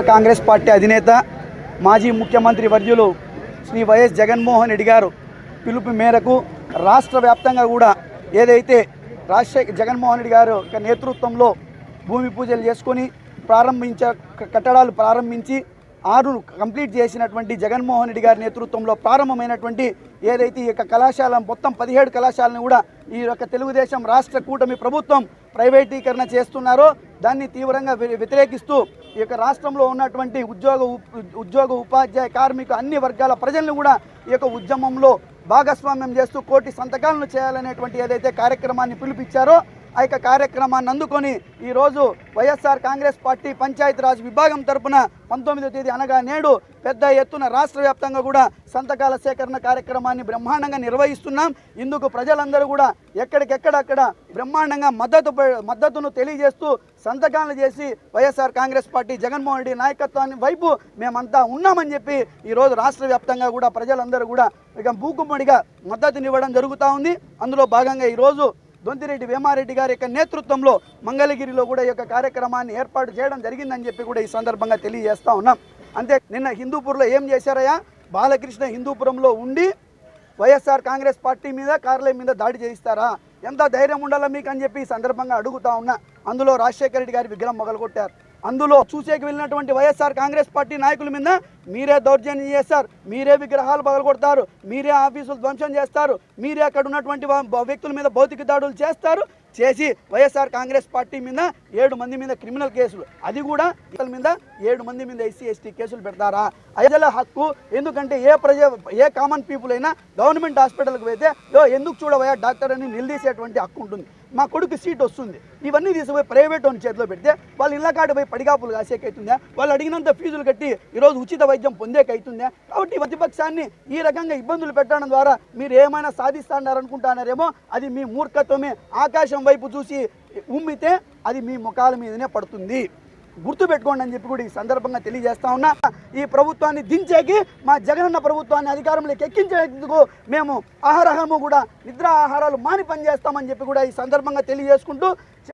Congress party అధినేత మాజీ ముఖ్యమంత్రి వర్యులు శ్రీ వైఎస్ జగన్మోహన్ రెడ్డి గారు పిలుపు మేరకు రాష్ట్ర వ్యాప్తంగా కూడా ఏదైతే జగన్మోహన్ రెడ్డి గారు నేతృత్వంలో భూమి పూజలు చేసుకొని కట్టడాలు ప్రారంభించి 6 కంప్లీట్ చేసినటువంటి జగన్మోహన్ రెడ్డి గారి నేతృత్వంలో ప్రారంభమైనటువంటి ఏదైతే ఈ యొక్క కళాశాల మొత్తం 17 కళాశాలను కూడా ఈ యొక్క తెలుగుదేశం రాష్ట్ర కూటమి ప్రభుత్వం ప్రైవేటీకరణ చేస్తున్నారో దాన్ని తీవ్రంగా వ్యతిరేకిస్తూ ఈ యొక్క రాష్ట్రంలో ఉన్నటువంటి ఉద్యోగ ఉపాధ్యాయ కార్మిక అన్ని వర్గాల ప్రజలను కూడా ఈ యొక్క ఉద్యమంలో భాగస్వామ్యం చేస్తూ కోటి సంతకాలను చేయాలనేటువంటి ఏదైతే కార్యక్రమాన్ని పిలుపిచ్చారో ఆ యొక్క కార్యక్రమాన్ని అందుకొని ఈరోజు వైఎస్ఆర్ కాంగ్రెస్ పార్టీ పంచాయతీరాజ్ విభాగం తరపున 19వ తేదీ అనగా నేడు పెద్ద ఎత్తున రాష్ట్ర వ్యాప్తంగా కూడా సంతకాల సేకరణ కార్యక్రమాన్ని బ్రహ్మాండంగా నిర్వహిస్తున్నాం. ఇందుకు ప్రజలందరూ కూడా ఎక్కడికెక్కడక్కడ బ్రహ్మాండంగా మద్దతును తెలియజేస్తూ సంతకాలు చేసి వైఎస్ఆర్ కాంగ్రెస్ పార్టీ జగన్మోహన్ రెడ్డి నాయకత్వాన్ని వైపు మేమంతా ఉన్నామని చెప్పి ఈరోజు రాష్ట్ర వ్యాప్తంగా కూడా ప్రజలందరూ కూడా ఇక మూకుమ్మడిగా మద్దతునివ్వడం జరుగుతూ ఉంది. అందులో భాగంగా ఈరోజు దొంతిరెడ్డి వేమారెడ్డి గారి యొక్క నేతృత్వంలో మంగళగిరిలో కూడా ఈ యొక్క కార్యక్రమాన్ని ఏర్పాటు చేయడం జరిగిందని చెప్పి కూడా ఈ సందర్భంగా తెలియజేస్తూ ఉన్నాం. అంతే నిన్న హిందూపూర్లో ఏం చేశారయ్యా, బాలకృష్ణ హిందూపురంలో ఉండి వైఎస్ఆర్ కాంగ్రెస్ పార్టీ మీద కార్యాలయం మీద దాడి చేయిస్తారా? ఎంత ధైర్యం ఉండాలా మీకు అని చెప్పి ఈ సందర్భంగా అడుగుతా ఉన్నా. అందులో రాజశేఖర రెడ్డి గారి విగ్రహం మొగలగొట్టారు. అందులో చూసేకి వెళ్ళినటువంటి వైఎస్ఆర్ కాంగ్రెస్ పార్టీ నాయకుల మీద మీరే దౌర్జన్యం చేస్తారు, మీరే విగ్రహాలు పగలగొడతారు, మీరే ఆఫీసులు ధ్వంసం చేస్తారు, మీరే అక్కడ ఉన్నటువంటి వ్యక్తుల మీద భౌతిక దాడులు చేసి వైఎస్ఆర్ కాంగ్రెస్ పార్టీ మీద 7 మంది మీద క్రిమినల్ కేసులు, అది కూడా ఇతల మీద 7 మంది మీద SC ST కేసులు పెడతారా? ప్రజల హక్కు. ఎందుకంటే ఏ కామన్ పీపుల్ అయినా గవర్నమెంట్ హాస్పిటల్కి పోతే ఎందుకు చూడవయా డాక్టర్ అని నిలదీసేటువంటి హక్కు ఉంటుంది. మా కొడుకు సీట్ వస్తుంది, ఇవన్నీ తీసుకుపోయి ప్రైవేట్ ఓన్ చేతిలో పెడితే వాళ్ళు ఇళ్ళ కాడ పోయి పడిగాపులు కాసేకైతుందా? వాళ్ళు అడిగినంత ఫీజులు కట్టి ఈరోజు ఉచిత వైద్యం పొందేకైతుందా? కాబట్టి ప్రతిపక్షాన్ని ఈ రకంగా ఇబ్బందులు పెట్టడం ద్వారా మీరు ఏమైనా సాధిస్తారనుకుంటున్నారేమో, అది మీ మూర్ఖత్వమే. ఆకాశం వైపు చూసి ఉమ్మితే అది మీ ముఖాల మీదనే పడుతుంది, గుర్తుపెట్టుకోండి అని చెప్పి కూడా ఈ సందర్భంగా తెలియజేస్తా ఉన్నా. ఈ ప్రభుత్వాన్ని దించేకి మా జగనన్న ప్రభుత్వాన్ని అధికారంలోకి ఎక్కించేందుకు మేము అహరహము కూడా నిద్రా ఆహారాలు మాని పనిచేస్తామని చెప్పి కూడా ఈ సందర్భంగా తెలియజేసుకుంటూ